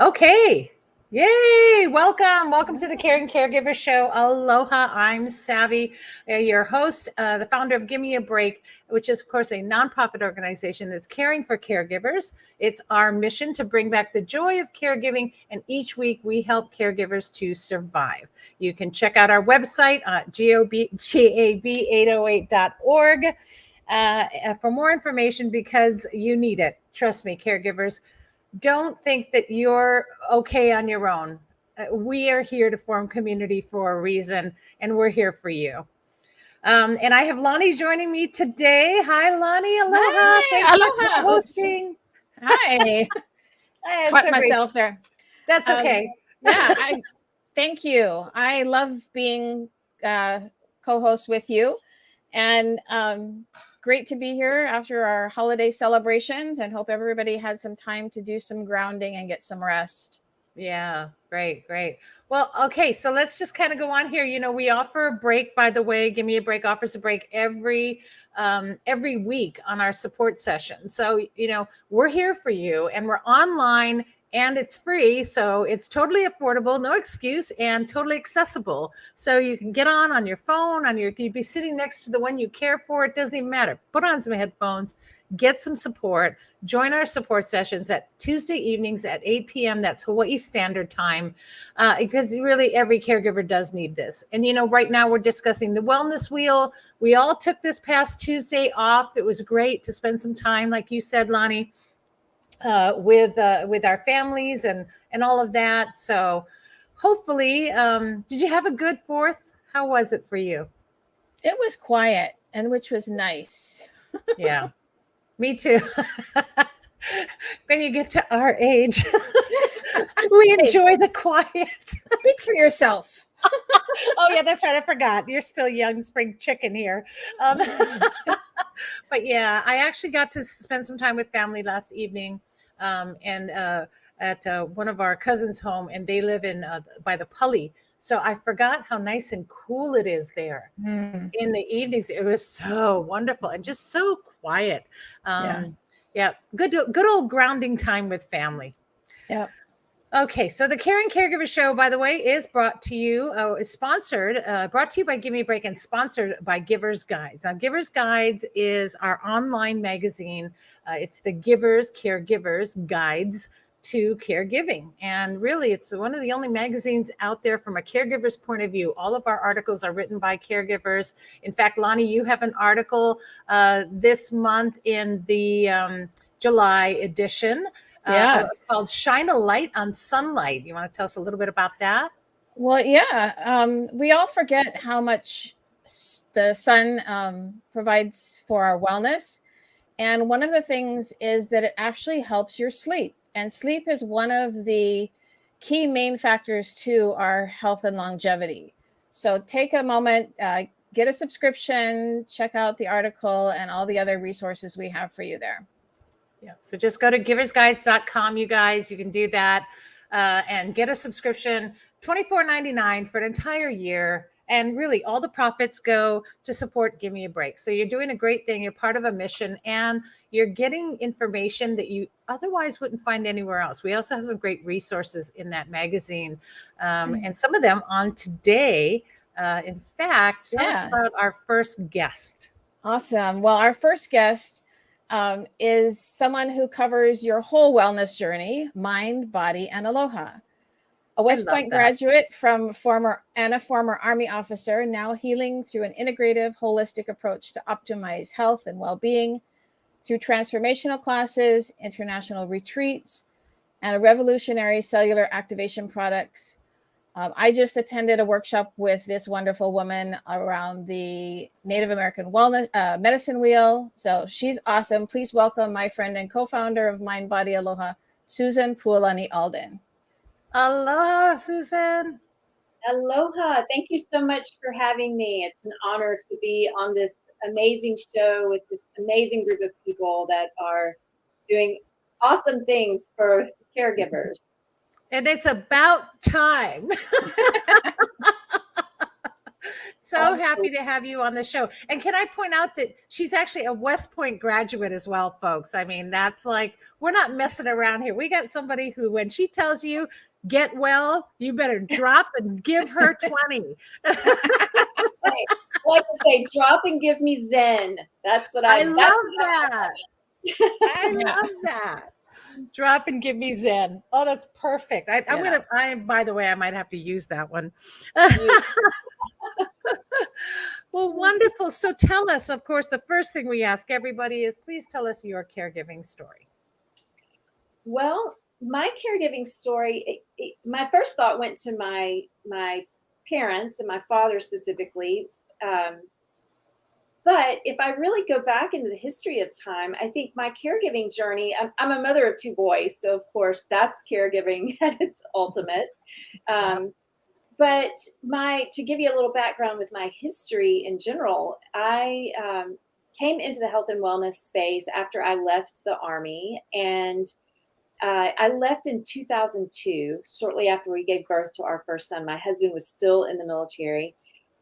Okay. Yay. Welcome to the Caring Caregiver Show. Aloha. I'm Savvy, your host, the founder of Give Me a Break, which is, of course, a nonprofit organization that's caring for caregivers. It's our mission to bring back the joy of caregiving, and each week we help caregivers to survive. You can check out our website, gab808.org, for more information because you need it. Trust me, caregivers. Don't think that you're okay on your own. We are here to form community for a reason, and we're here for you. And I have Lonnie joining me today. Hi, Lonnie. Aloha. Hi, Thanks aloha. for hosting. Hi. Caught so myself there. That's okay. Thank you. I love being co-host with you, and great to be here after our holiday celebrations, and hope everybody had some time to do some grounding and get some rest. Yeah, great. Well, okay, so let's just kind of go on here. We offer a break, by the way. Give Me a Break offers a break every week on our support session. So, we're here for you, and we're online, and it's free. So it's totally affordable, no excuse, and totally accessible. So you can get on your phone, you'd be sitting next to the one you care for. It doesn't even matter. Put on some headphones, get some support. Join our support sessions at Tuesday evenings at 8 p.m. That's Hawaii Standard Time, because really every caregiver does need this. And, right now we're discussing the wellness wheel. We all took this past Tuesday off. It was great to spend some time, like you said, Lonnie, with our families and all of that. So hopefully, did you have a good 4th? How was it for you? It was quiet, and which was nice. Yeah. Me too. When you get to our age, we enjoy the quiet. Speak for yourself. Oh, yeah, that's right. I forgot. You're still young spring chicken here. But yeah, I actually got to spend some time with family last evening, and at one of our cousins' home, and they live in by the Pali. So I forgot how nice and cool it is there. In the evenings. It was so wonderful and just so quiet. Yeah, good old grounding time with family. Yeah. Okay, so the Caring Caregiver Show, by the way, is brought to you by Give Me a Break and sponsored by Givers Guides. Now, Givers Guides is our online magazine. It's the Givers Caregivers Guides to Caregiving. And really, it's one of the only magazines out there from a caregiver's point of view. All of our articles are written by caregivers. In fact, Lonnie, you have an article this month in the July edition. Called Shine a Light on Sunlight. You want to tell us a little bit about that? Well, yeah. We all forget how much the sun provides for our wellness. And one of the things is that it actually helps your sleep. And sleep is one of the key main factors to our health and longevity. So take a moment, get a subscription, check out the article and all the other resources we have for you there. Yeah. So just go to giversguides.com, you guys. You can do that and get a subscription, $24.99 for an entire year. And really, all the profits go to support Give Me a Break. So you're doing a great thing. You're part of a mission, and you're getting information that you otherwise wouldn't find anywhere else. We also have some great resources in that magazine, and some of them on today. In fact, tell us about our first guest. Awesome. Well, our first guest is someone who covers your whole wellness journey, mind, body, and aloha. A West Point graduate a former Army officer, now healing through an integrative, holistic approach to optimize health and well-being through transformational classes, international retreats, and a revolutionary cellular activation products. I just attended a workshop with this wonderful woman around the Native American wellness medicine wheel. So she's awesome. Please welcome my friend and co-founder of Mind Body Aloha, Susan Puolani Alden. Aloha, Susan. Aloha. Thank you so much for having me. It's an honor to be on this amazing show with this amazing group of people that are doing awesome things for caregivers. And it's about time. So happy to have you on the show. And can I point out that she's actually a West Point graduate as well, folks? I mean, that's like, we're not messing around here. We got somebody who, when she tells you, get well, you better drop and give her 20. I like to say, drop and give me Zen. That's what I love that. I love that. Drop and give me Zen. Oh, that's perfect. By the way, I might have to use that one. Well, wonderful. So tell us, of course, the first thing we ask everybody is, please tell us your caregiving story. Well, my caregiving story, my first thought went to my parents and my father specifically. But if I really go back into the history of time, I think my caregiving journey, I'm a mother of 2 boys, so of course that's caregiving at its ultimate. But to give you a little background with my history in general, I came into the health and wellness space after I left the Army, and I left in 2002, shortly after we gave birth to our first son. My husband was still in the military.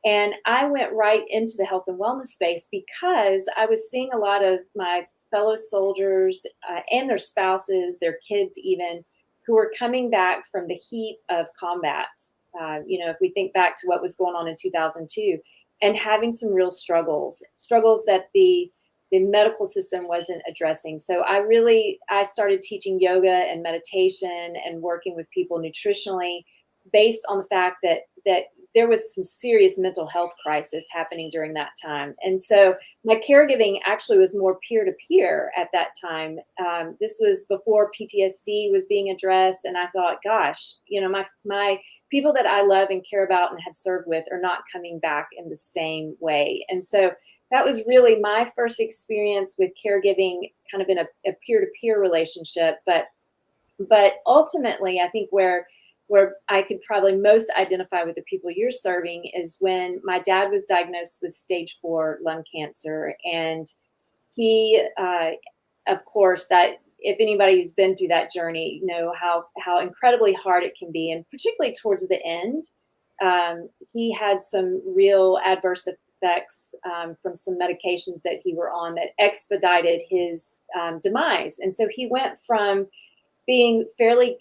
And I went right into the health and wellness space because I was seeing a lot of my fellow soldiers and their spouses, their kids even, who were coming back from the heat of combat. If we think back to what was going on in 2002, and having some real struggles that the medical system wasn't addressing. So I started teaching yoga and meditation and working with people nutritionally based on the fact that there was some serious mental health crisis happening during that time. And so my caregiving actually was more peer-to-peer at that time. This was before PTSD was being addressed. And I thought, gosh, my people that I love and care about and have served with are not coming back in the same way. And so that was really my first experience with caregiving, kind of in a peer-to-peer relationship. But ultimately, I think where I could probably most identify with the people you're serving is when my dad was diagnosed with stage 4 lung cancer. And he, of course, that if anybody who's been through that journey, know how incredibly hard it can be. And particularly towards the end, he had some real adverse effects from some medications that he were on that expedited his demise. And so he went from being fairly,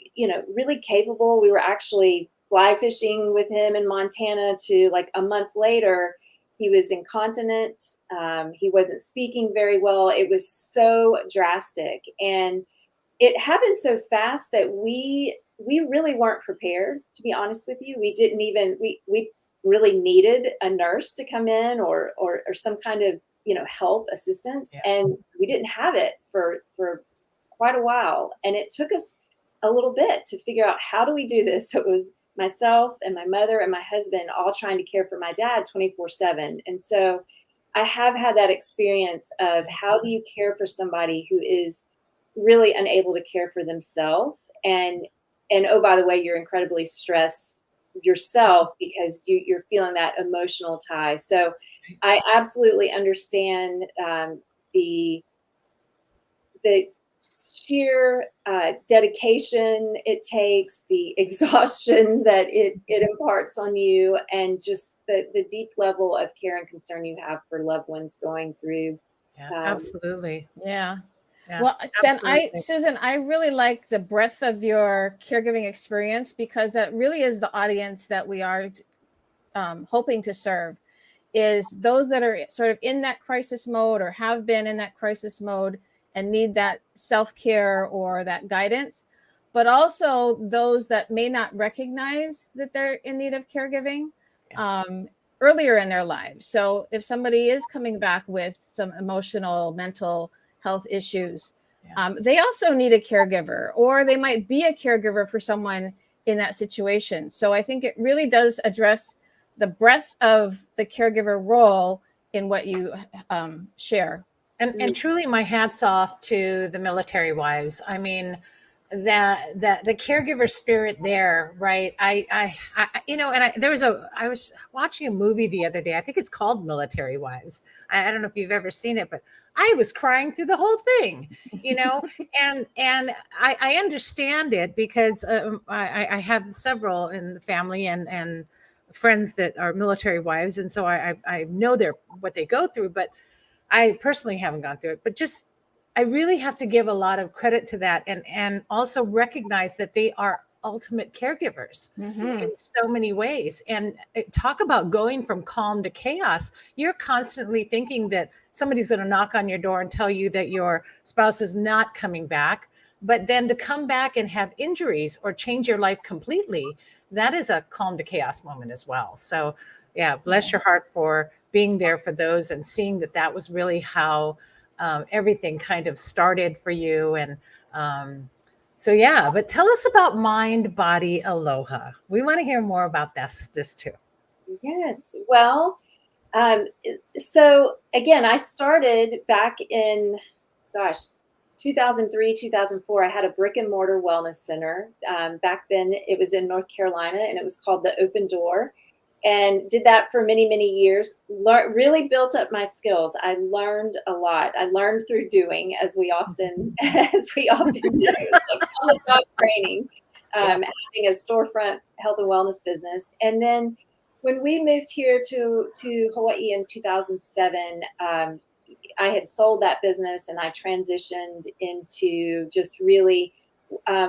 really capable. We were actually fly fishing with him in Montana to like a month later, he was incontinent. He wasn't speaking very well. It was so drastic. And it happened so fast that we really weren't prepared, to be honest with you. We didn't even, we really needed a nurse to come in or some kind of, help assistance. Yeah. And we didn't have it for quite a while. And it took us a little bit to figure out, how do we do this? So it was myself and my mother and my husband all trying to care for my dad 24/7. And so I have had that experience of, how do you care for somebody who is really unable to care for themselves? And oh, by the way, you're incredibly stressed yourself because you're feeling that emotional tie. So I absolutely understand the sheer dedication it takes, the exhaustion that it imparts on you, and just the deep level of care and concern you have for loved ones going through. Absolutely. Yeah. Well, Susan, I really like the breadth of your caregiving experience, because that really is the audience that we are hoping to serve, is those that are sort of in that crisis mode or have been in that crisis mode and need that self-care or that guidance, but also those that may not recognize that they're in need of caregiving earlier in their lives. So if somebody is coming back with some emotional, mental health issues, they also need a caregiver, or they might be a caregiver for someone in that situation. So I think it really does address the breadth of the caregiver role in what you share. And truly, my hat's off to the military wives. I mean, that the caregiver spirit there, right? I was watching a movie the other day. I think it's called Military Wives. I don't know if you've ever seen it, but I was crying through the whole thing, and I understand it, because I have several in the family and friends that are military wives, and so I know what they go through, but I personally haven't gone through it. But just I really have to give a lot of credit to that, and also recognize that they are ultimate caregivers in so many ways. And talk about going from calm to chaos. You're constantly thinking that somebody's going to knock on your door and tell you that your spouse is not coming back, but then to come back and have injuries or change your life completely, that is a calm to chaos moment as well. So yeah, bless your heart for being there for those and seeing that that was really how everything kind of started for you. And so yeah, but tell us about Mind Body Aloha. We want to hear more about this too. Yes. Well, so again, I started back in, gosh, 2003, 2004. I had a brick and mortar wellness center. Back then it was in North Carolina, and it was called the Open Door, and did that for many, many years. Really built up my skills. I learned a lot. I learned through doing, as we often do, like on the job training, having a storefront health and wellness business. And then when we moved here to Hawaii in 2007, I had sold that business, and I transitioned into just really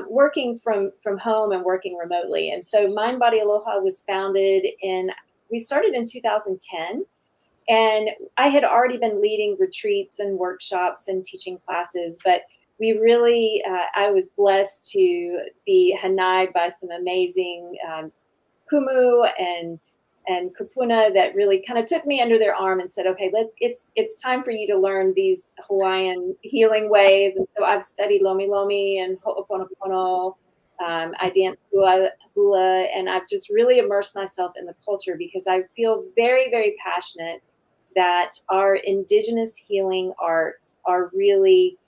working from home and working remotely. And so Mind Body Aloha was founded we started in 2010. And I had already been leading retreats and workshops and teaching classes, but we really, I was blessed to be hanai'd by some amazing kumu and kupuna that really kind of took me under their arm and said, okay, it's time for you to learn these Hawaiian healing ways. And so I've studied Lomi Lomi and Ho'oponopono. I dance hula, and I've just really immersed myself in the culture because I feel very, very passionate that our indigenous healing arts are really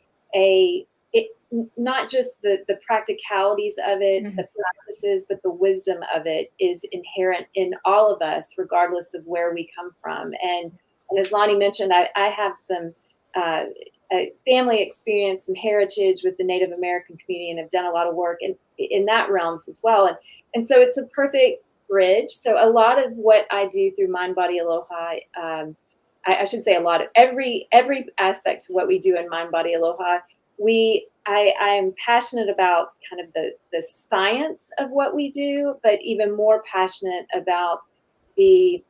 not just the practicalities of it, the practices, but the wisdom of it is inherent in all of us, regardless of where we come from. And as Lonnie mentioned, I have some family experience, some heritage with the Native American community, and have done a lot of work in that realms as well. And so it's a perfect bridge. So a lot of what I do through Mind Body Aloha, I should say a lot of every aspect of what we do in Mind Body Aloha, I am passionate about kind of the science of what we do, but even more passionate about the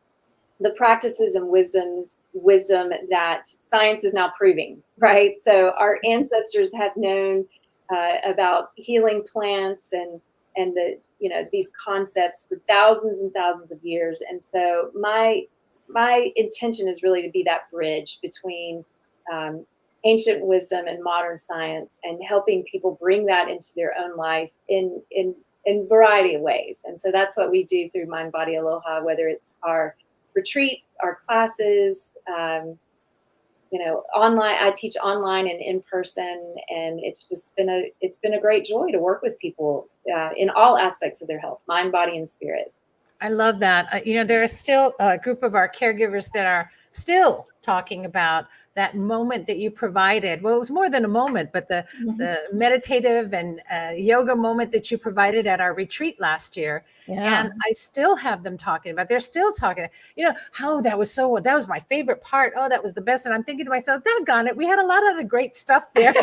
practices and wisdom that science is now proving, right? So our ancestors have known about healing plants and these concepts for thousands and thousands of years. And so my intention is really to be that bridge between ancient wisdom and modern science, and helping people bring that into their own life in a variety of ways. And so that's what we do through Mind Body Aloha, whether it's our retreats, our classes, online. I teach online and in person, and it's just been a great joy to work with people in all aspects of their health, mind, body, and spirit. I love that. There are still a group of our caregivers that are still talking about that moment that you provided. Well, it was more than a moment, but the meditative and yoga moment that you provided at our retreat last year. Yeah. And I still have them talking about, they're still talking, how that was my favorite part. Oh, that was the best. And I'm thinking to myself, doggone it, we had a lot of the great stuff there.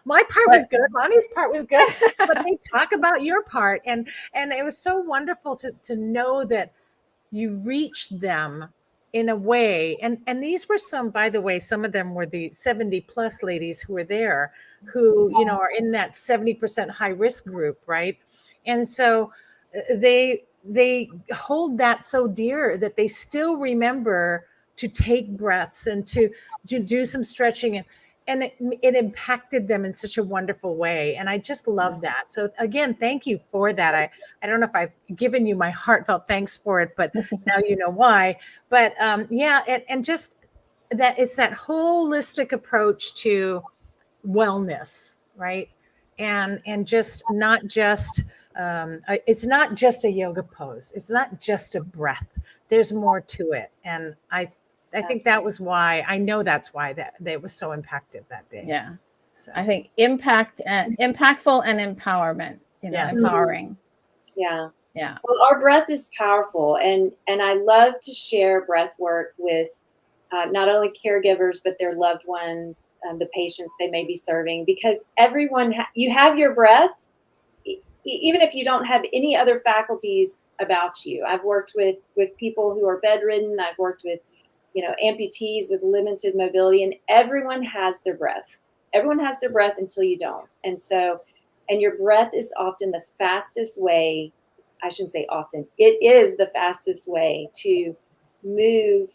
My part was good. Lonnie's part was good, but they talk about your part. And it was so wonderful to know that you reached them in a way. And these were by the way, some of them were the 70 plus ladies who were there, who, are in that 70% high risk group. Right. And so they hold that so dear that they still remember to take breaths and to do some stretching, and it impacted them in such a wonderful way. And I just love that. So again, thank you for that. I don't know if I've given you my heartfelt thanks for it, but now you know why. But and just that it's that holistic approach to wellness, right? And just not just, it's not just a yoga pose. It's not just a breath. There's more to it. And I think that was why, I know that's why that was so impactful that day. Yeah. So I think impactful and empowerment, yes. empowering. Yeah. Yeah. Well, our breath is powerful, and I love to share breath work with not only caregivers but their loved ones, the patients they may be serving, because everyone you have your breath, even if you don't have any other faculties about you. I've worked with people who are bedridden. I've worked with amputees with limited mobility, and everyone has their breath. Everyone has their breath until you don't. And your breath is often the fastest way. I shouldn't say often. It is the fastest way to move,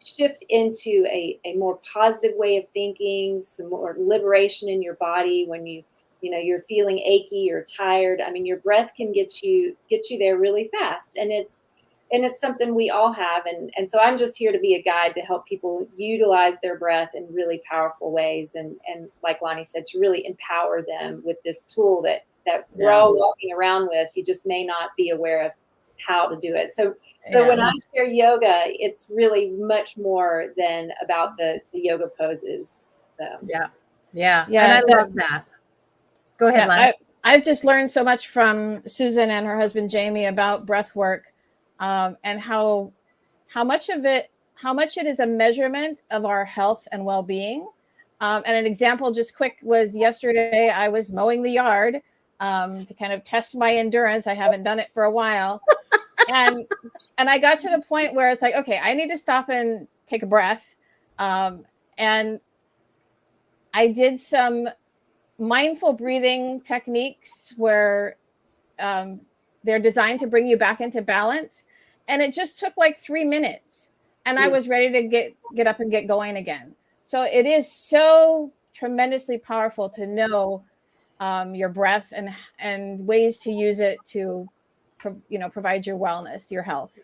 shift into a more positive way of thinking, some more liberation in your body when you're feeling achy or tired. I mean, your breath can get you there really fast. And it's something we all have. And so I'm just here to be a guide to help people utilize their breath in really powerful ways. And like Lonnie said, to really empower them with this tool that we're all walking around with. You just may not be aware of how to do it. So when I share yoga, it's really much more than about the yoga poses. So Yeah. And I love that. Go ahead, Lonnie. I've just learned so much from Susan and her husband Jamie about breath work, and how much it is a measurement of our health and well-being. And an example, just quick, was yesterday I was mowing the yard to kind of test my endurance. I haven't done it for a while. And I got to the point where it's like, okay, I need to stop and take a breath. And I did some mindful breathing techniques where they're designed to bring you back into balance. And it just took like 3 minutes. And I was ready to get up and get going again. So it is so tremendously powerful to know your breath and ways to use it to provide your wellness, your health.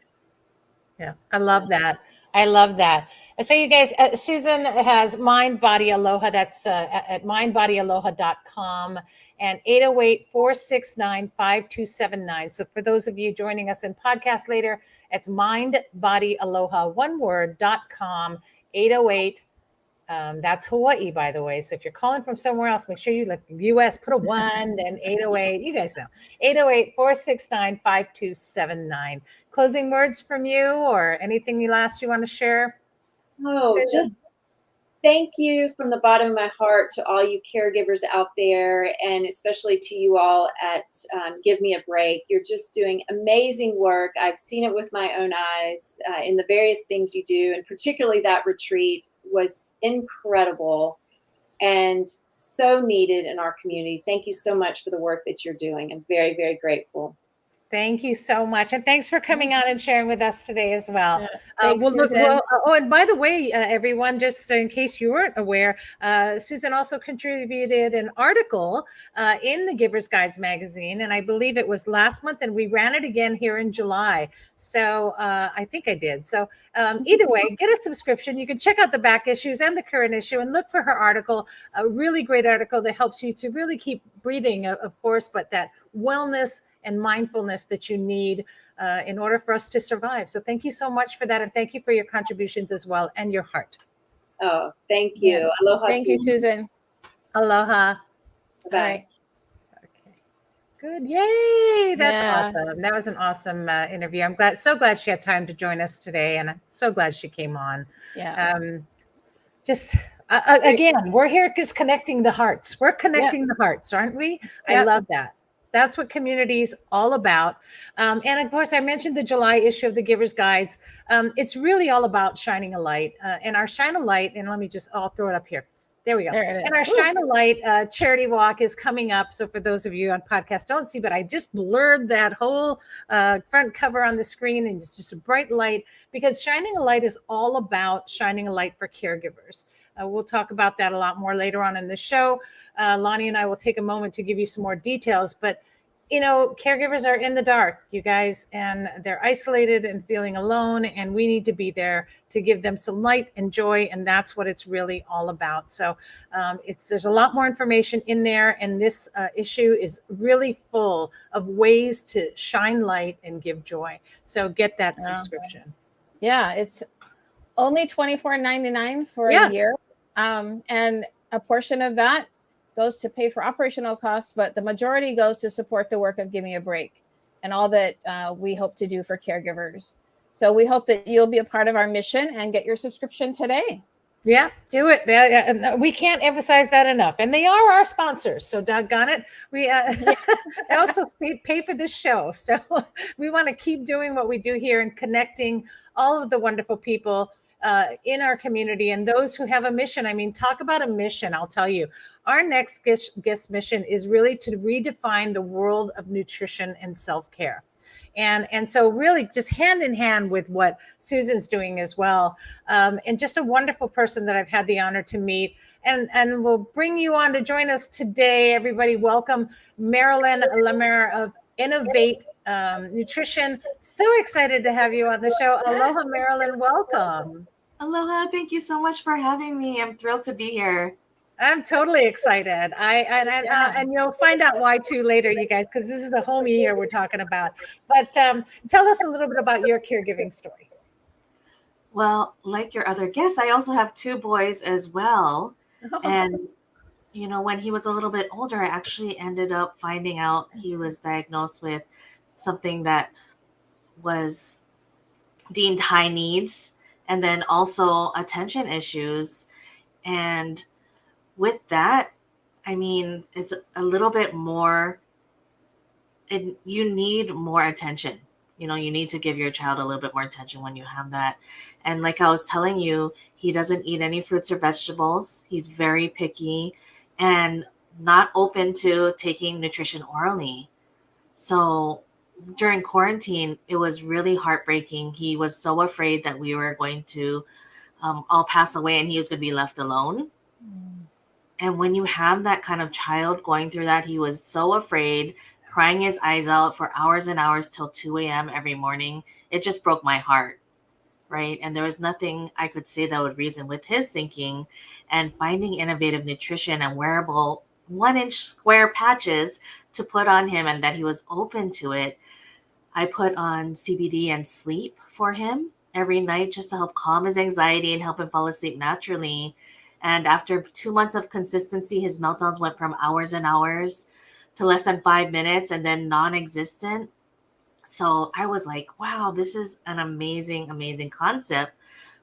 Yeah, I love that. I love that. And so you guys, Susan has Mind Body Aloha. That's at mindbodyaloha.com and 808-469-5279. So for those of you joining us in podcast later, it's mindbodyaloha, one word.com, 808. That's Hawaii, by the way. So if you're calling from somewhere else, make sure you live US, put a 1, then 808. You guys know. 808-469-5279. Closing words from you or anything last you want to share? Oh, just thank you from the bottom of my heart to all you caregivers out there, and especially to you all at Give Me a Break. You're just doing amazing work. I've seen it with my own eyes in the various things you do, and particularly that retreat was incredible and so needed in our community. Thank you so much for the work that you're doing. I'm very, very grateful. Thank you so much. And thanks for coming on and sharing with us today as well. Yeah, thanks, Susan. And by the way, everyone, just in case you weren't aware, Susan also contributed an article in the Giver's Guides magazine. And I believe it was last month, and we ran it again here in July. So I think I did. So either way, get a subscription. You can check out the back issues and the current issue and look for her article, a really great article that helps you to really keep breathing, of course, but that wellness and mindfulness that you need in order for us to survive. So thank you so much for that. And thank you for your contributions as well and your heart. Oh, thank you. Yeah. Aloha. Thank you, Susan. Aloha. Bye. Right. Okay. Good. Yay. That's awesome. That was an awesome interview. I'm so glad she had time to join us today. And I'm so glad she came on. Yeah. Again, we're here just connecting the hearts. We're connecting the hearts, aren't we? I love that. That's what community is all about. And of course, I mentioned the July issue of the Giver's Guides. It's really all about shining a light. And our Shine a Light, and I'll throw it up here. There we go. There it is. And our Shine a Light charity walk is coming up. So for those of you on podcast don't see, but I just blurred that whole front cover on the screen, and it's just a bright light, because shining a light is all about shining a light for caregivers. We'll talk about that a lot more later on in the show. Lonnie and I will take a moment to give you some more details, but caregivers are in the dark, you guys, and they're isolated and feeling alone, and we need to be there to give them some light and joy, and that's what it's really all about. So there's a lot more information in there, and this issue is really full of ways to shine light and give joy. So get that subscription. Yeah, it's only $24.99 for a year. And a portion of that goes to pay for operational costs, but the majority goes to support the work of Give Me a Break. and all that we hope to do for caregivers. So we hope that you'll be a part of our mission and get your subscription today. Yeah, do it. We can't emphasize that enough. And they are our sponsors. So doggone it. We they also pay for this show. So we want to keep doing what we do here and connecting all of the wonderful people in our community and those who have a mission. I mean, talk about a mission. I'll tell you, our next guest mission is really to redefine the world of nutrition and self-care. And so really just hand in hand with what Susan's doing as well. And just a wonderful person that I've had the honor to meet. And we'll bring you on to join us today. Everybody, welcome Marilyn Lemaire of Innovate Nutrition. So excited to have you on the show. Aloha, Marilyn. Welcome. Aloha. Thank you so much for having me. I'm thrilled to be here. I'm totally excited. And you'll find out why too later, you guys, because this is the homie here we're talking about. But tell us a little bit about your caregiving story. Well, like your other guests, I also have 2 boys as well. Oh. And, you know, when he was a little bit older, I actually ended up finding out he was diagnosed with something that was deemed high needs, and then also attention issues. And with that, I mean, it's a little bit more, you need more attention. You know, you need to give your child a little bit more attention when you have that. And like I was telling you, he doesn't eat any fruits or vegetables. He's very picky and not open to taking nutrition orally. So during quarantine, it was really heartbreaking. He was so afraid that we were going to all pass away and he was going to be left alone. And when you have that kind of child going through that, he was so afraid, crying his eyes out for hours and hours till 2 a.m. every morning. It just broke my heart, right? And there was nothing I could say that would reason with his thinking. And finding innovative nutrition and wearable 1-inch square patches to put on him, and that he was open to it. I put on CBD and sleep for him every night just to help calm his anxiety and help him fall asleep naturally. And after 2 months of consistency, his meltdowns went from hours and hours to less than 5 minutes and then non-existent. So I was like, wow, this is an amazing, amazing concept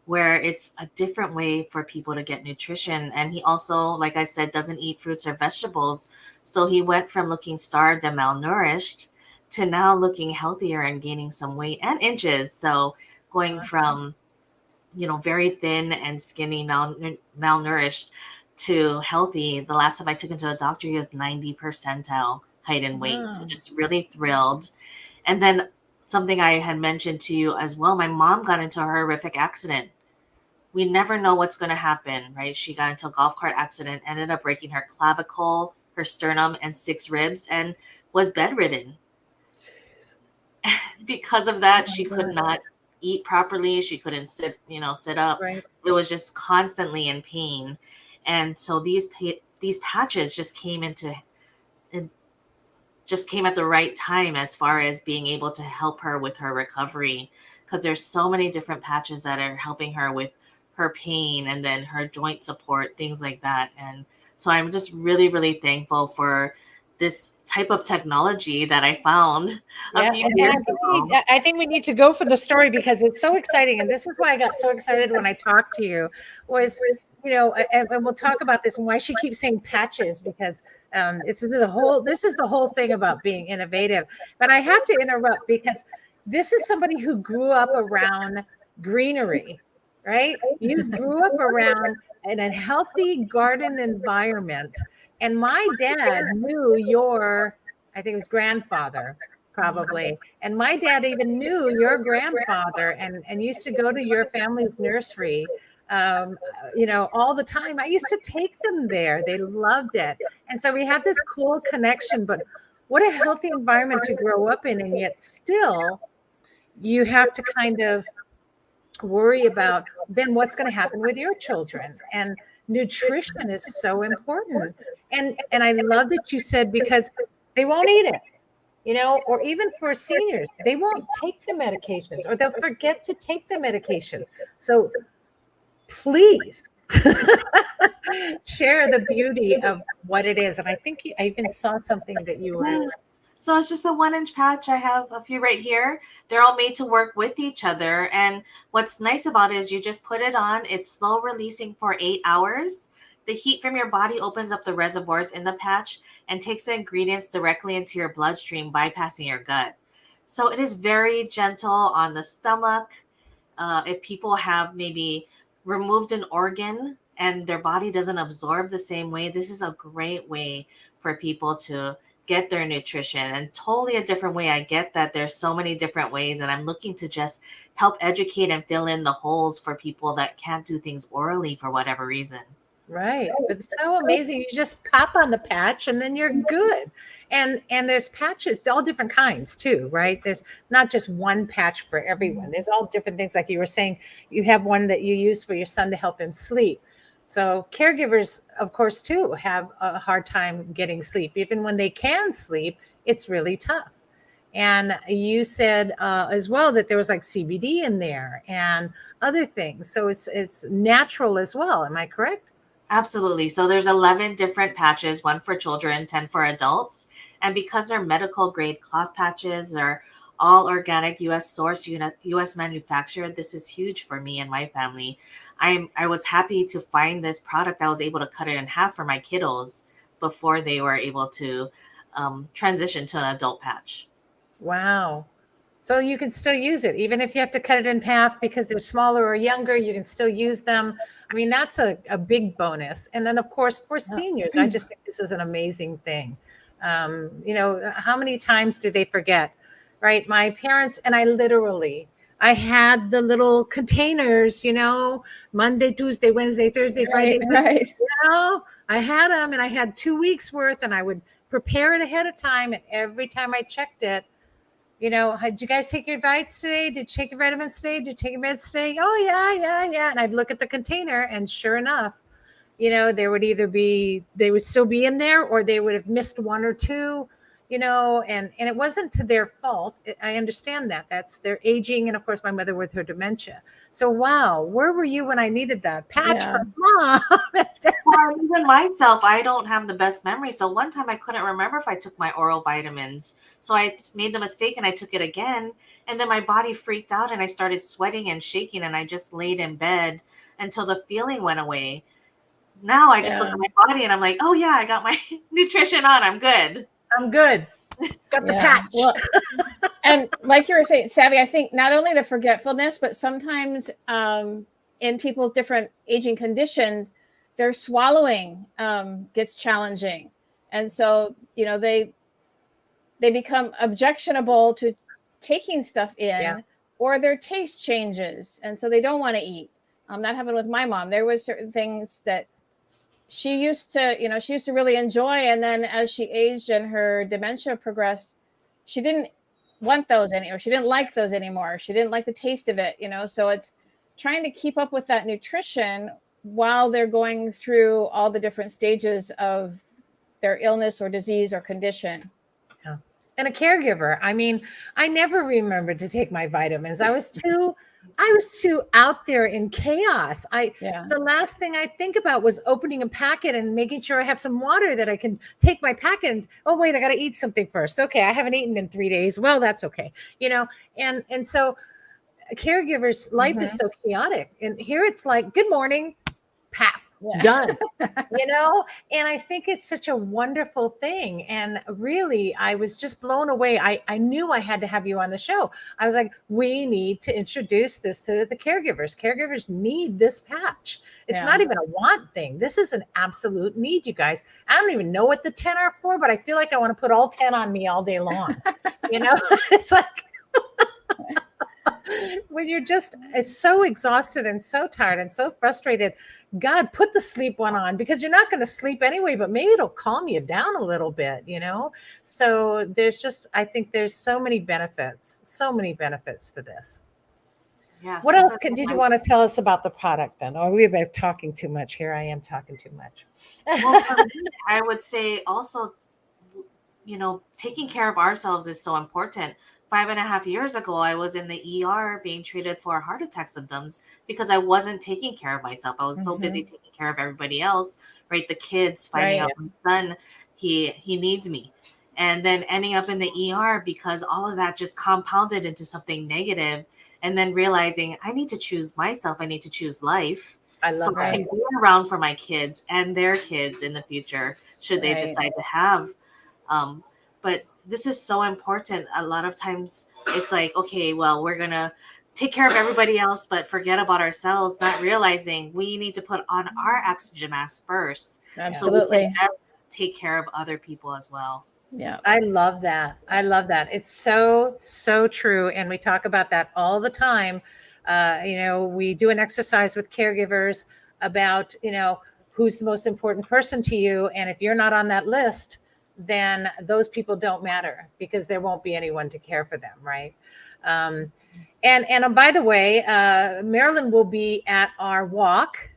where it's a different way for people to get nutrition. And he also, like I said, doesn't eat fruits or vegetables. So he went from looking starved and malnourished to now looking healthier and gaining some weight and inches. So going from, you know, very thin and skinny, malnourished to healthy. The last time I took him to a doctor, he was 90 percentile height and weight. So just really thrilled. And then something I had mentioned to you as well, my mom got into a horrific accident. We never know what's going to happen, right? She got into a golf cart accident, ended up breaking her clavicle, her sternum, and 6 ribs, and was bedridden. Because of that, she could not eat properly. She couldn't sit up. Right. It was just constantly in pain. And so these patches just came at the right time as far as being able to help her with her recovery, because there's so many different patches that are helping her with her pain and then her joint support, things like that. And so I'm just really, really thankful for this type of technology that I found a few years ago. I think we need to go for the story because it's so exciting. And this is why I got so excited when I talked to you was, you know, and we'll talk about this and why she keeps saying patches, because this is the whole thing about being innovative. But I have to interrupt because this is somebody who grew up around greenery, right? You grew up around in a healthy garden environment. And my dad knew I think it was grandfather, probably. And my dad even knew your grandfather and used to go to your family's nursery, you know, all the time. I used to take them there. They loved it. And so we had this cool connection, but what a healthy environment to grow up in. And yet still, you have to kind of worry about then what's going to happen with your children. And nutrition is so important. And I love that you said, because they won't eat it, you know, or even for seniors, they won't take the medications or they'll forget to take the medications. So please share the beauty of what it is. And I think I even saw something that you were. Yes. So it's just a 1-inch patch. I have a few right here. They're all made to work with each other. And what's nice about it is you just put it on. It's slow releasing for 8 hours. The heat from your body opens up the reservoirs in the patch and takes the ingredients directly into your bloodstream, bypassing your gut. So it is very gentle on the stomach. If people have maybe removed an organ and their body doesn't absorb the same way, this is a great way for people to get their nutrition, and totally a different way. I get that there's so many different ways, and I'm looking to just help educate and fill in the holes for people that can't do things orally for whatever reason. Right. But it's so amazing. You just pop on the patch and then you're good. And there's patches, all different kinds too, right? There's not just one patch for everyone. There's all different things. Like you were saying, you have one that you use for your son to help him sleep. So caregivers, of course, too, have a hard time getting sleep. Even when they can sleep, it's really tough. And you said as well that there was like CBD in there and other things. So it's natural as well. Am I correct? Absolutely. So there's 11 different patches, one for children, 10 for adults. And because they're medical grade cloth patches, they're all organic, US source, US manufactured. This is huge for me and my family. I was happy to find this product. I was able to cut it in half for my kiddos before they were able to transition to an adult patch. Wow. So you can still use it, even if you have to cut it in half because they're smaller or younger, you can still use them. I mean, that's a big bonus. And then, of course, for seniors, I just think this is an amazing thing. How many times do they forget, right? My parents and I had the little containers, Monday, Tuesday, Wednesday, Thursday, Friday. Right. I had them and I had 2 weeks worth and I would prepare it ahead of time. And every time I checked it, did you guys take your vitamins today? Did you take your vitamins today? Did you take your meds today? Oh, yeah. And I'd look at the container and sure enough, there would they would still be in there or they would have missed one or two, and it wasn't to their fault. I understand that. That's their aging. And of course, my mother with her dementia. So, wow, where were you when I needed that patch from mom? Well, even myself, I don't have the best memory. So one time I couldn't remember if I took my oral vitamins. So I made the mistake and I took it again. And then my body freaked out and I started sweating and shaking. And I just laid in bed until the feeling went away. Now I just look at my body and I'm like, oh, yeah, I got my nutrition on. I'm good. I'm good. Got the patch. Well, and like you were saying, Savvy, I think not only the forgetfulness, but sometimes in people's different aging conditions, their swallowing gets challenging. And so, they become objectionable to taking stuff in or their taste changes. And so they don't want to eat. That happened with my mom. There was certain things that she used to really enjoy. And then as she aged and her dementia progressed, she didn't want those anymore. She didn't like those anymore. She didn't like the taste of it, so it's trying to keep up with that nutrition while they're going through all the different stages of their illness or disease or condition. Yeah. And a caregiver. I mean, I never remembered to take my vitamins. I was too out there in chaos. The last thing I think about was opening a packet and making sure I have some water that I can take my packet. And, oh, wait, I got to eat something first. Okay. I haven't eaten in 3 days. Well, that's okay. And so caregivers' life is so chaotic. And here it's like, good morning, pap. Done. And I think it's such a wonderful thing. And really, I was just blown away. I knew I had to have you on the show. I was like, we need to introduce this to the caregivers. Caregivers need this patch. It's not even a want thing. This is an absolute need, you guys. I don't even know what the 10 are for, but I feel like I want to put all 10 on me all day long. It's like when it's so exhausted and so tired and so frustrated, God, put the sleep one on because you're not going to sleep anyway, but maybe it'll calm you down a little bit, So I think there's so many benefits to this. Yes. What else did you want to tell us about the product then? Or we've been talking too much here. I am talking too much. Well, for me, I would say also, taking care of ourselves is so important. 5.5 years ago, I was in the ER being treated for heart attack symptoms because I wasn't taking care of myself. I was so busy taking care of everybody else, right? The kids, finding out my son, he needs me. and then ending up in the ER because all of that just compounded into something negative, and then realizing I need to choose myself. I need to choose life. I So love I that. can be around for my kids and their kids in the future, should they Right. decide to have. But this is so important. A lot of times it's like, okay, well, we're going to take care of everybody else, but forget about ourselves, not realizing we need to put on our oxygen mask first. So we Absolutely. can best take care of other people as well. Yeah. I love that. I love that. It's so, so true. And we talk about that all the time. We do an exercise with caregivers about, who's the most important person to you. And if you're not on that list, then those people don't matter because there won't be anyone to care for them. Right. And by the way, Marilyn will be at our walk.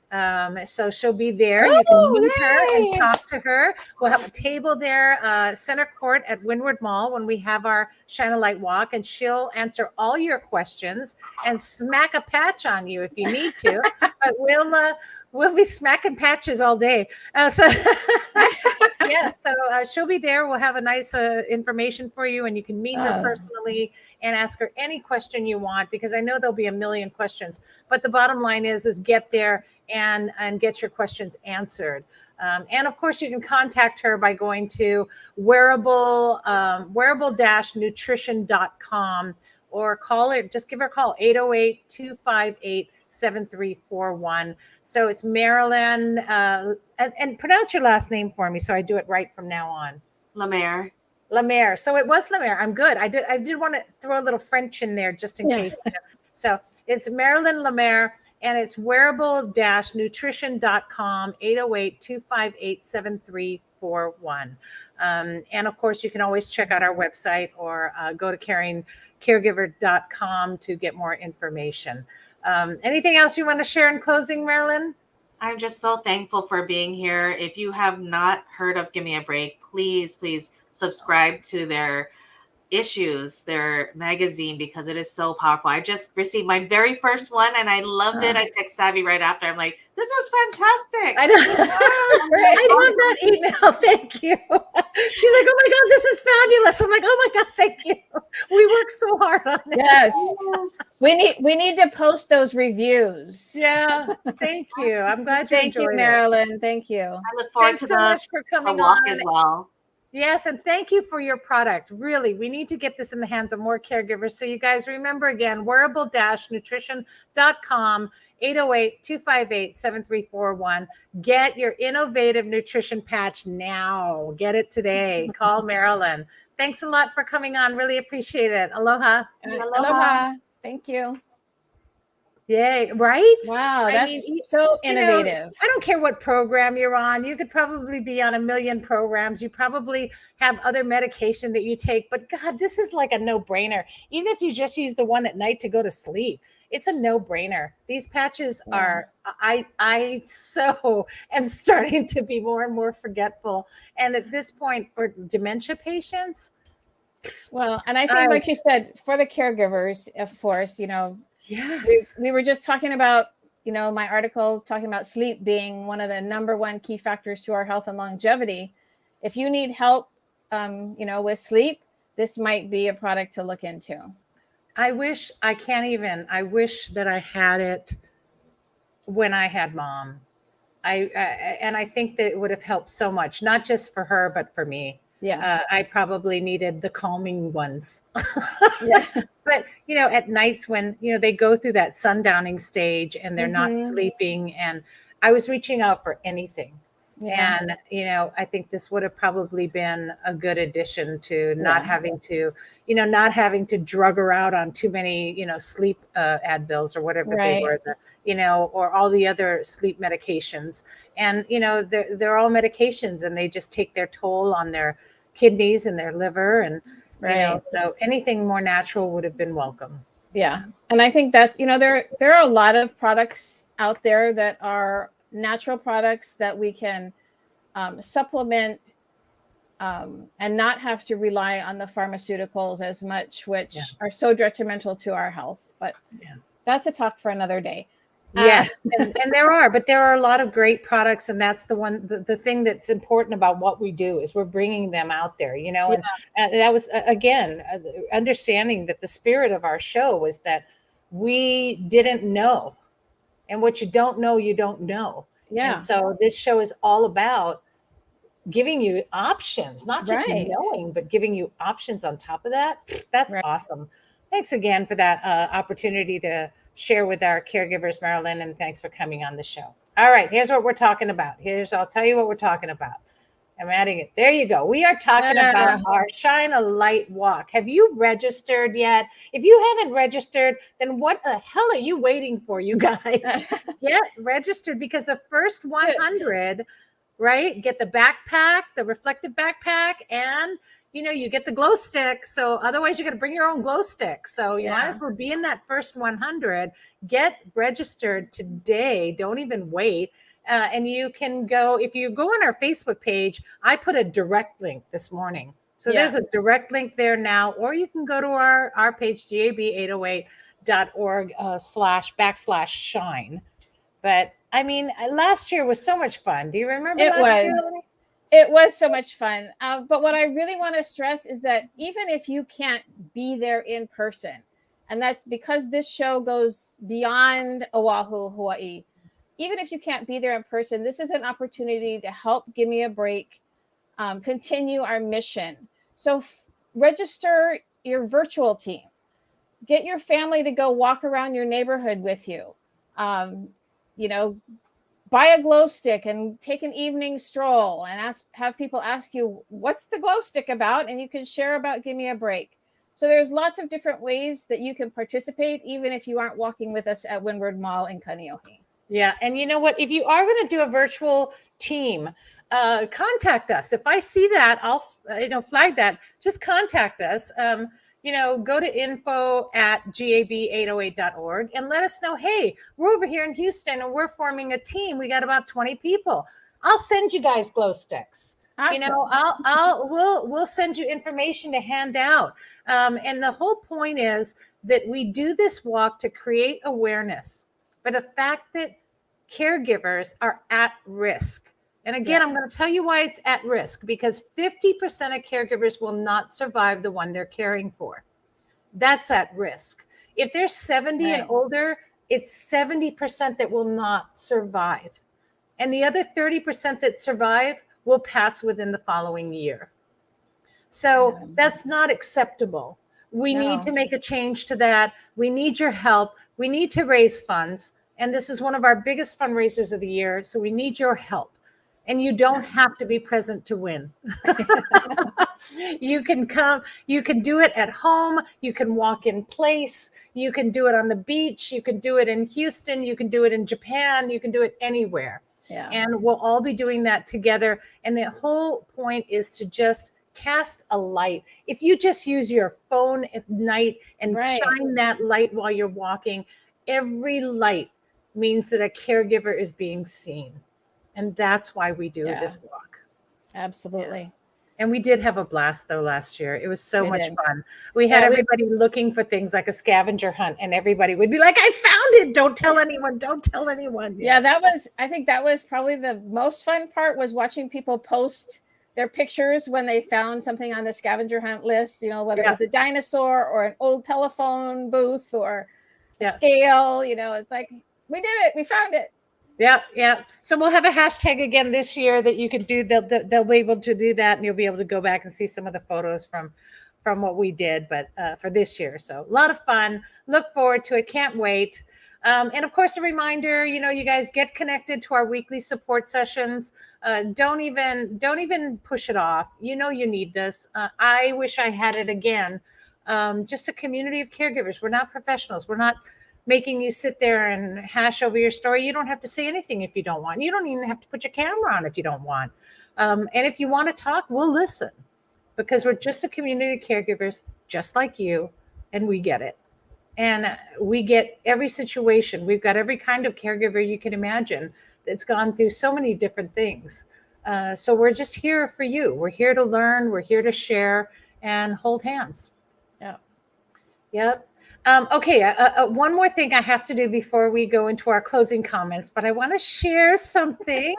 So she'll be there. You can meet her and yay. talk to her. We'll have a table there, center court at Windward Mall when we have our Shine a Light walk, and she'll answer all your questions and smack a patch on you if you need to. But we'll be smacking patches all day. She'll be there. We'll have a nice information for you, and you can meet her personally and ask her any question you want, because I know there'll be a million questions. But the bottom line is get there and get your questions answered. And of course, you can contact her by going to wearable-nutrition.com, or call her, just give her a call, 808-258-7341. So it's Marilyn, and pronounce your last name for me so I do it right from now on. Lemaire. Lemaire. So it was Lemaire. I'm good. I did want to throw a little French in there just in case. So it's Marilyn Lemaire, and it's wearable-nutrition.com, 808-258-7341. And of course, you can always check out our website or go to caringcaregiver.com to get more information. Anything else you want to share in closing, Marilyn? I'm just so thankful for being here. If you have not heard of Give Me a Break, please subscribe to their issues, their magazine, because it is so powerful. I just received my very first one and I loved it. I text Savvy right after. I'm like, this was fantastic. I know. I love that email. Thank you. She's like, oh my God, this is fabulous. I'm like, oh my God, thank you. We work so hard on it. Yes. We need to post those reviews. Yeah. Thank you. I'm glad you Thank you, enjoyed Marilyn. Thank you. I look forward Thanks to so much for coming walk on as well. Yes, and thank you for your product. Really, we need to get this in the hands of more caregivers. So you guys remember again, wearable-nutrition.com, 808-258-7341. Get your innovative nutrition patch now. Get it today. Call Marilyn. Thanks a lot for coming on. Really appreciate it. Aloha. Aloha. Thank you. Yay, right? Wow, that's so innovative. I don't care what program you're on. You could probably be on a million programs. You probably have other medication that you take, but God, this is like a no-brainer. Even if you just use the one at night to go to sleep, it's a no-brainer. These patches are, I so am starting to be more and more forgetful. And at this point, for dementia patients, well, and I think, like you said, for the caregivers, of course, yes, we were just talking about, my article talking about sleep being one of the number one key factors to our health and longevity. If you need help, with sleep, this might be a product to look into. I wish that I had it when I had mom. And I think that it would have helped so much, not just for her, but for me. Yeah. I probably needed the calming ones. Yeah. But, at nights when, they go through that sundowning stage and they're not sleeping, and I was reaching out for anything. Yeah. And, I think this would have probably been a good addition to not having to drug her out on too many, sleep Advils or whatever they were, or all the other sleep medications. And, they're all medications and they just take their toll on their kidneys and their liver. And, so anything more natural would have been welcome. Yeah. And I think that, there are a lot of products out there that are natural products that we can supplement and not have to rely on the pharmaceuticals as much, which are so detrimental to our health. But that's a talk for another day. Yes, and there are a lot of great products, and that's the thing that's important about what we do is we're bringing them out there, Yeah. and that was again understanding that the spirit of our show was that we didn't know, and what you don't know, you don't know, Yeah. and so this show is all about giving you options, not just Right. knowing, but giving you options on top of that. That's Right. awesome. Thanks again for that opportunity to share with our caregivers, Marilyn, and thanks for coming on the show. All right, here's what we're talking about. I'll tell you what we're talking about. I'm adding it. There you go. We are talking about our Shine a Light Walk. Have you registered yet? If you haven't registered, then what the hell are you waiting for, you guys? Get registered, because the first 100, right, get the backpack, the reflective backpack, and you get the glow stick. So otherwise you got to bring your own glow stick. So you might as well be in that first 100. Get registered today. Don't even wait. And you can go, if you go on our Facebook page, I put a direct link this morning. So there's a direct link there now, or you can go to our page, gab808.org//shine. But I mean, last year was so much fun. Do you remember last year? It was so much fun. But what I really want to stress is that even if you can't be there in person, and that's because this show goes beyond Oahu, Hawaii, even if you can't be there in person, this is an opportunity to help Give Me a Break continue our mission. So register your virtual team. Get your family to go walk around your neighborhood with you. Buy a glow stick and take an evening stroll and have people ask you, what's the glow stick about? And you can share about Give Me a Break. So there's lots of different ways that you can participate, even if you aren't walking with us at Windward Mall in Kaneohe. Yeah. And you know what? If you are going to do a virtual team, contact us. If I see that, I'll flag that. Just contact us. Go to info@gab808.org and let us know, hey, we're over here in Houston and we're forming a team. We got about 20 people. I'll send you guys glow sticks. Awesome. We'll send you information to hand out. And the whole point is that we do this walk to create awareness for the fact that caregivers are at risk. And again, I'm going to tell you why it's at risk, because 50% of caregivers will not survive the one they're caring for. That's at risk. If they're 70 and older, it's 70% that will not survive. And the other 30% that survive will pass within the following year. So that's not acceptable. We need to make a change to that. We need your help. We need to raise funds. And this is one of our biggest fundraisers of the year. So we need your help. And you don't have to be present to win. You can come, you can do it at home. You can walk in place. You can do it on the beach. You can do it in Houston. You can do it in Japan. You can do it anywhere. Yeah. And we'll all be doing that together. And the whole point is to just cast a light. If you just use your phone at night and shine that light while you're walking, every light means that a caregiver is being seen. And that's why we do this walk. Absolutely. Yeah. And we did have a blast, though, last year. It was so much fun. We had everybody looking for things like a scavenger hunt, and everybody would be like, I found it. Don't tell anyone. Don't tell anyone. Yeah, I think that was probably the most fun part, was watching people post their pictures when they found something on the scavenger hunt list, whether it was a dinosaur or an old telephone booth or a scale, it's like, we did it. We found it. Yeah. So we'll have a hashtag again this year that you can do. They'll be able to do that, and you'll be able to go back and see some of the photos from what we did, but for this year. So a lot of fun. Look forward to it. Can't wait. And of course, a reminder, you guys get connected to our weekly support sessions. Don't even push it off. You need this. I wish I had it again. Just a community of caregivers. We're not professionals. We're not making you sit there and hash over your story. You don't have to say anything if you don't want. You don't even have to put your camera on if you don't want. And if you want to talk, we'll listen, because we're just a community of caregivers just like you, and we get it. And we get every situation. We've got every kind of caregiver you can imagine that's gone through so many different things. So we're just here for you. We're here to learn. We're here to share and hold hands. Yeah. Yep. Okay, one more thing I have to do before we go into our closing comments, but I want to share something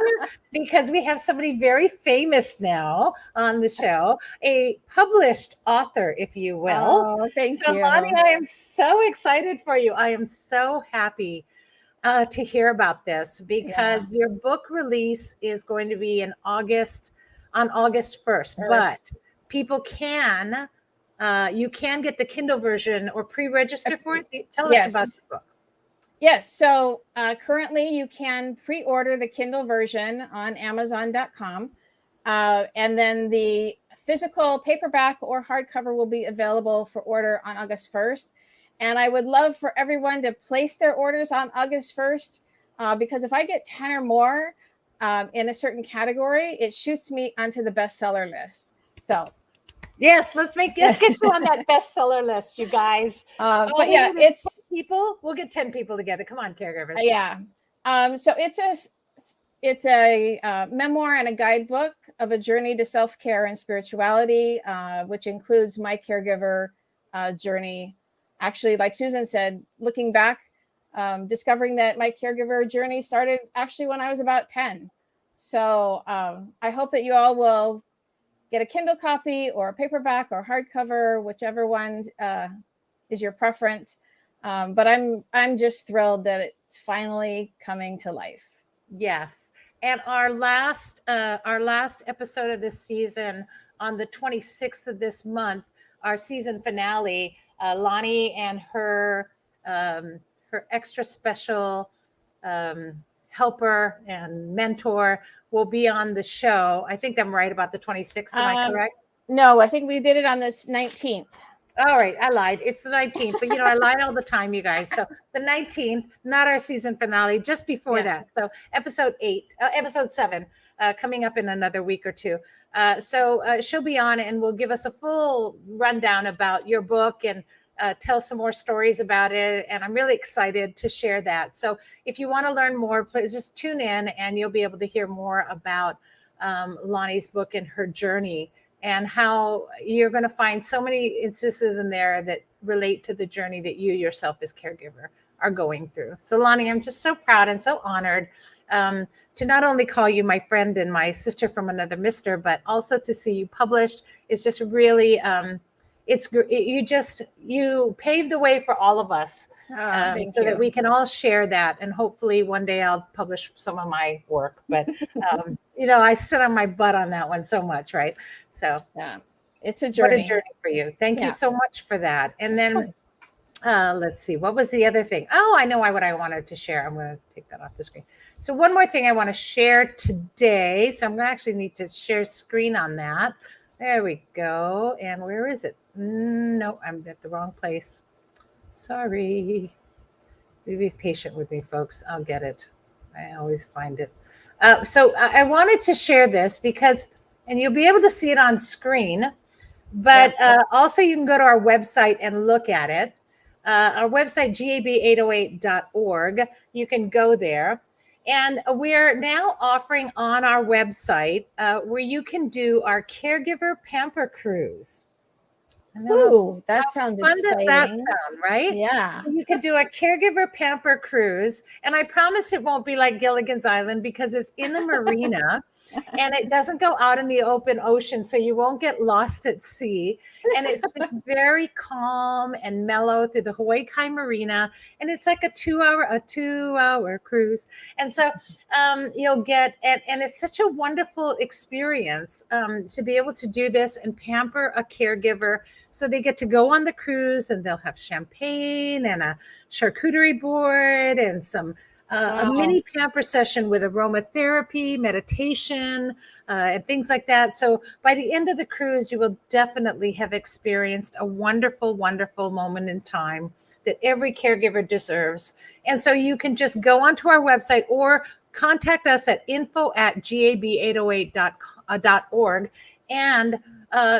because we have somebody very famous now on the show, a published author, if you will. Oh, thank So, you. Lonnie, I am so excited for you. I am so happy to hear about this because your book release is going to be on August 1st, but people can. You can get the Kindle version or pre-register for it. Tell us about the book. Yes. So currently you can pre-order the Kindle version on Amazon.com. And then the physical paperback or hardcover will be available for order on August 1st. And I would love for everyone to place their orders on August 1st because if I get 10 or more in a certain category, it shoots me onto the bestseller list. So yes, let's get you on that bestseller list, you guys. But yeah, it's people. We'll get 10 people together. Come on, caregivers. Yeah. So it's a memoir and a guidebook of a journey to self-care and spirituality, which includes my caregiver journey. Actually, like Susan said, looking back, discovering that my caregiver journey started actually when I was about 10. So I hope that you all will get a Kindle copy or a paperback or hardcover, whichever one is your preference. But I'm just thrilled that it's finally coming to life. Yes. And our last episode of this season on the 26th of this month, our season finale, Lonnie and her extra special helper and mentor will be on the show. I think I'm right about the 26th. Am I correct? No, I think we did it on the 19th. All right, I lied. It's the 19th, but I lie all the time, you guys. So the 19th, not our season finale, just before that. So episode 7, coming up in another week or two. So she'll be on and will give us a full rundown about your book and tell some more stories about it. And I'm really excited to share that. So if you want to learn more, please just tune in and you'll be able to hear more about Lonnie's book and her journey, and how you're going to find so many instances in there that relate to the journey that you yourself as caregiver are going through. So Lonnie, I'm just so proud and so honored to not only call you my friend and my sister from another mister, but also to see you published. It's just really, you paved the way for all of us so that we can all share that. And hopefully one day I'll publish some of my work, but I sit on my butt on that one so much. Right. So yeah, it's a journey. What a journey for you. Thank you so much for that. And then let's see, what was the other thing? Oh, I know what I wanted to share. I'm going to take that off the screen. So one more thing I want to share today. So I'm going to actually need to share screen on that. There we go. And where is it? No, I'm at the wrong place. Sorry. Be patient with me, folks. I'll get it. I always find it. So I wanted to share this because, and you'll be able to see it on screen, but also you can go to our website and look at it. Our website, gab808.org. You can go there. And we're now offering on our website where you can do our caregiver pamper cruise. Ooh, that sounds fun exciting. Does that sound, right? Yeah. You can do a caregiver pamper cruise. And I promise it won't be like Gilligan's Island because it's in the marina and it doesn't go out in the open ocean. So you won't get lost at sea. And it's just very calm and mellow through the Hawaii Kai Marina. And it's like a 2-hour cruise. And so you'll get, and it's such a wonderful experience to be able to do this and pamper a caregiver. So they get to go on the cruise and they'll have champagne and a charcuterie board and some a mini pamper session with aromatherapy, meditation, and things like that. So by the end of the cruise, you will definitely have experienced a wonderful, wonderful moment in time that every caregiver deserves. And so you can just go onto our website or contact us at info@gab808.org and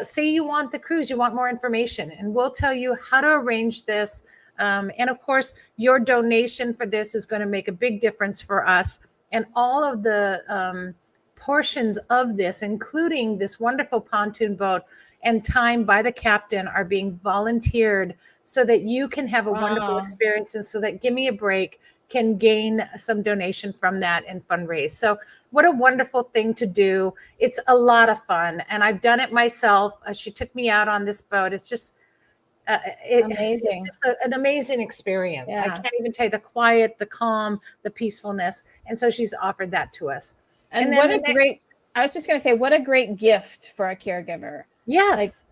say you want the cruise, you want more information, and we'll tell you how to arrange this. And of course, your donation for this is going to make a big difference for us. And all of the portions of this, including this wonderful pontoon boat and time by the captain, are being volunteered so that you can have a wonderful Wow. experience, and so that Give Me a Break can gain some donation from that and fundraise. So what a wonderful thing to do. It's a lot of fun, and I've done it myself. She took me out on this boat. It's just Amazing. it's just an amazing experience. I Yeah. can't even tell you the quiet, the calm, the peacefulness. And so she's offered that to us. And then what the a next- great, I was just going to say, what a great gift for a caregiver. Yes.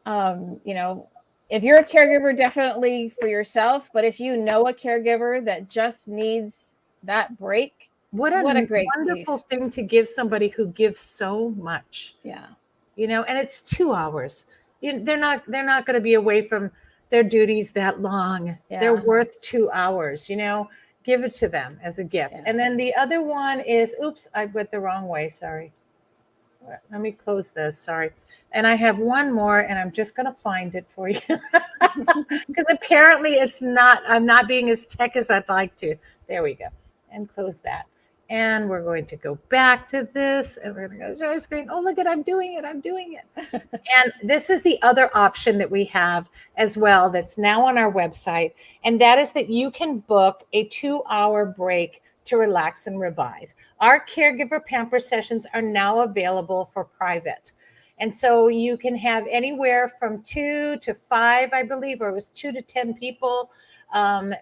You know, if you're a caregiver, definitely for yourself, but if you know a caregiver that just needs that break, what a great wonderful gift. thing to give somebody who gives so much. Yeah. You know, and it's 2 hours. They're not going to be away from their duties that long. Yeah. They're worth 2 hours, you know. Give it to them as a gift. Yeah. And then the other one is, oops, I went the wrong way. Sorry. Let me close this. Sorry. And I have one more, and I'm just going to find it for you. Because apparently I'm not being as tech as I'd like to. There we go. And close that. And we're going to go back to this, and we're going to go share screen. Oh, look at, I'm doing it. And this is the other option that we have as well that's now on our website. And that is that you can book a 2-hour break to relax and revive. Our caregiver pamper sessions are now available for private. And so you can have anywhere from 2 to 5, I believe, or it was 2 to 10 people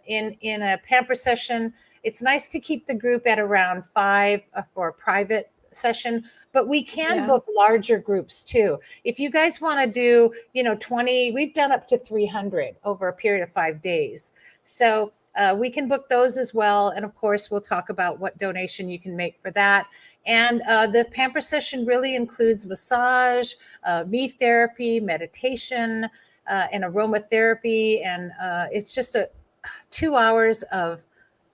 in a pamper session. It's nice to keep the group at around 5 for a private session, but we can book larger groups too. If you guys want to do, 20, we've done up to 300 over a period of 5 days. So we can book those as well. And of course, we'll talk about what donation you can make for that. And the pamper session really includes massage, me therapy, meditation, and aromatherapy. And it's just 2 hours of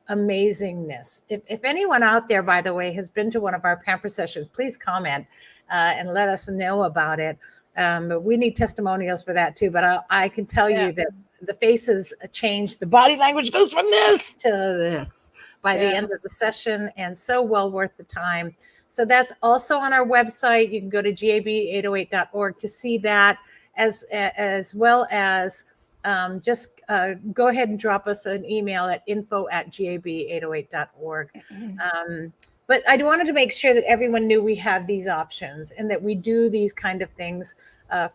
amazingness. If anyone out there, by the way, has been to one of our pamper sessions, please comment and let us know about it. But we need testimonials for that too. But I can tell you that the faces change. The body language goes from this to this by the end of the session, and so well worth the time. So that's also on our website. You can go to gab808.org to see that, as well as just go ahead and drop us an email at info@gab808.org. But I wanted to make sure that everyone knew we have these options and that we do these kind of things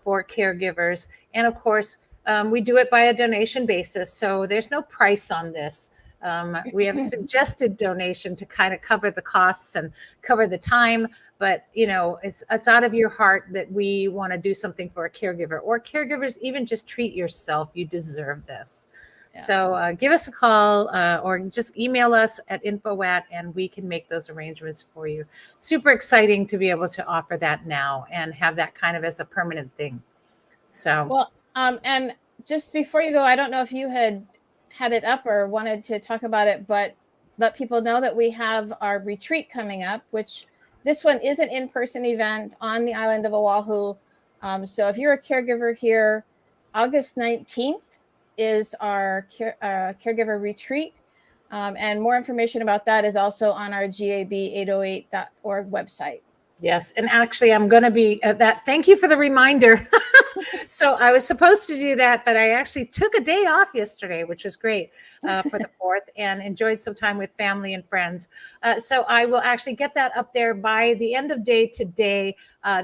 for caregivers. And of course, we do it by a donation basis. So there's no price on this. We have a suggested donation to kind of cover the costs and cover the time. But, it's out of your heart that we want to do something for a caregiver, or caregivers, even just treat yourself. You deserve this. Yeah. So give us a call or just email us at info@, and we can make those arrangements for you. Super exciting to be able to offer that now and have that kind of as a permanent thing. So, well, and just before you go, I don't know if you had it up or wanted to talk about it, but let people know that we have our retreat coming up, which this one is an in-person event on the island of Oahu. So if you're a caregiver here, August 19th is our caregiver retreat. And more information about that is also on our gab808.org website. Yes. And actually, I'm going to be at that. Thank you for the reminder. So I was supposed to do that, but I actually took a day off yesterday, which was great for the 4th, and enjoyed some time with family and friends. So I will actually get that up there by the end of day today.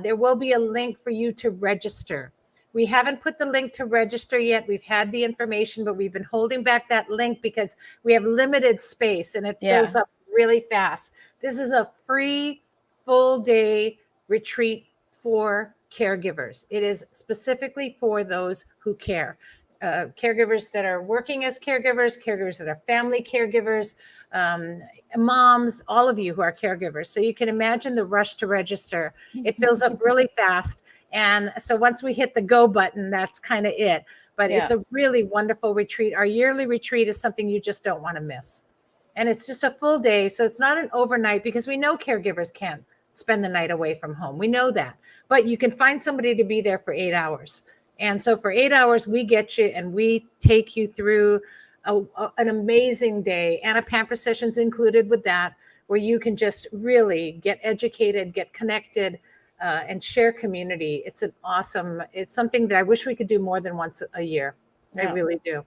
There will be a link for you to register. We haven't put the link to register yet. We've had the information, but we've been holding back that link because we have limited space and it fills up really fast. This is a free full day retreat for caregivers. It is specifically for those who care. Caregivers that are working as caregivers that are family caregivers, moms, all of you who are caregivers. So you can imagine the rush to register. It fills up really fast. And so once we hit the go button, that's kind of it. But it's a really wonderful retreat. Our yearly retreat is something you just don't want to miss. And it's just a full day. So it's not an overnight, because we know caregivers can't spend the night away from home. We know that. But you can find somebody to be there for 8 hours. And so for 8 hours, we get you and we take you through an amazing day, and a pamper session's included with that. where you can just really get educated, get connected, and share community. It's something that I wish we could do more than once a year. I Yeah. really do.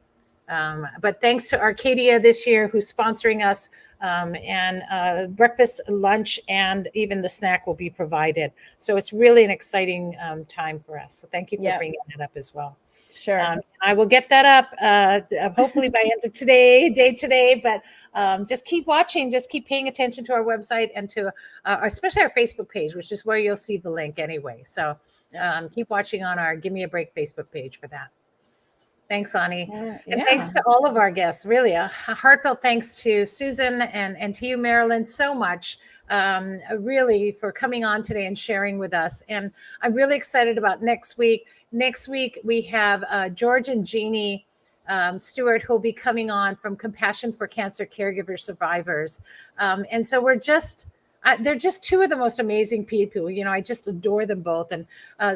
But thanks to Arcadia this year, who's sponsoring us, and breakfast, lunch, and even the snack will be provided. So it's really an exciting time for us. So thank you for bringing that up as well. Sure. I will get that up hopefully by end of today. But just keep watching, just keep paying attention to our website and to especially our Facebook page, which is where you'll see the link anyway. So keep watching on our Give Me a Break Facebook page for that. Thanks, Ani. And thanks to all of our guests. Really, a heartfelt thanks to Susan and to you, Marilyn, so much, really, for coming on today and sharing with us. And I'm really excited about next week. Next week, we have George and Jeannie Stewart, who will be coming on from Compassion for Cancer Caregiver Survivors. And so they're just two of the most amazing people. I just adore them both. And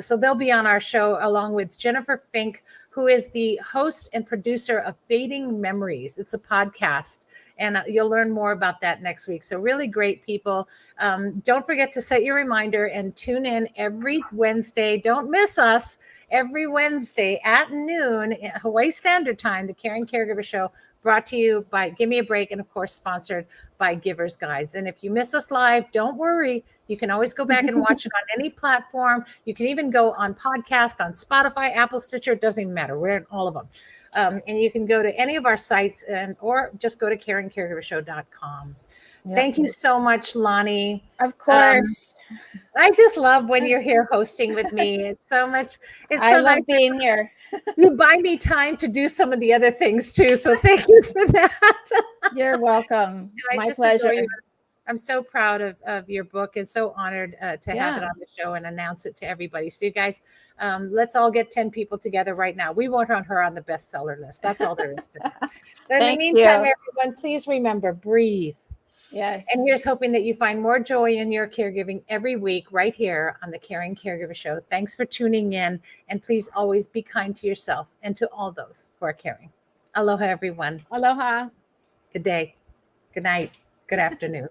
so they'll be on our show along with Jennifer Fink, who is the host and producer of Fading Memories. It's a podcast, and you'll learn more about that next week. So really great people. Don't forget to set your reminder and tune in every Wednesday. Don't miss us every Wednesday at noon Hawaii Standard Time, the Caring Caregiver Show, brought to you by Give Me a Break, and of course sponsored by Givers Guides. And if you miss us live, don't worry. You can always go back and watch it on any platform. You can even go on podcast, on Spotify, Apple, Stitcher. It doesn't even matter. We're in all of them. And you can go to any of our sites or just go to caringcaregivershow.com. Yep. Thank you so much, Lonnie. Of course. I just love when you're here hosting with me. It's so much. I love being here. You buy me time to do some of the other things too. So thank you for that. You're welcome. My pleasure. I'm so proud of your book and so honored to have it on the show and announce it to everybody. So you guys, let's all get 10 people together right now. We want her on the bestseller list. That's all there is to that. But in the meantime, everyone, please remember, breathe. Yes. And here's hoping that you find more joy in your caregiving every week right here on the Caring Caregiver Show. Thanks for tuning in. And please always be kind to yourself and to all those who are caring. Aloha, everyone. Aloha. Good day. Good night. Good afternoon.